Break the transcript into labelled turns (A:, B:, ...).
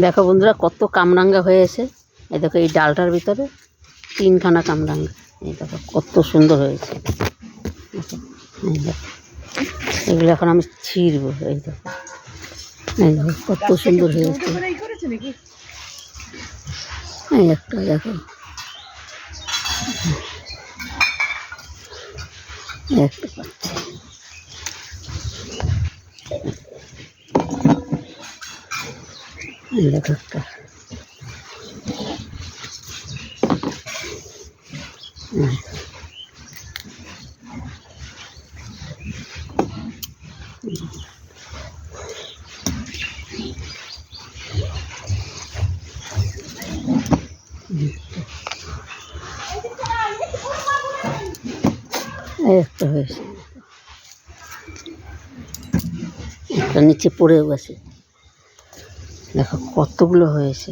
A: দেখো বন্ধুরা কত কামরাঙ্গা হয়েছে। এই দেখো এই ডালটার ভিতরে 3খানা কামরাঙ্গা। এই দেখো কত সুন্দর হয়েছে। এগুলো এখন আমি ছিঁড়বো। এই দেখো কত সুন্দর হয়েছে। এই একটা দেখো, একটা পাচ্ছি। এই দেখো একটা, একটা হয়েছে, একটা নিচে পড়েও গেছে। দেখো কতগুলো হয়েছে।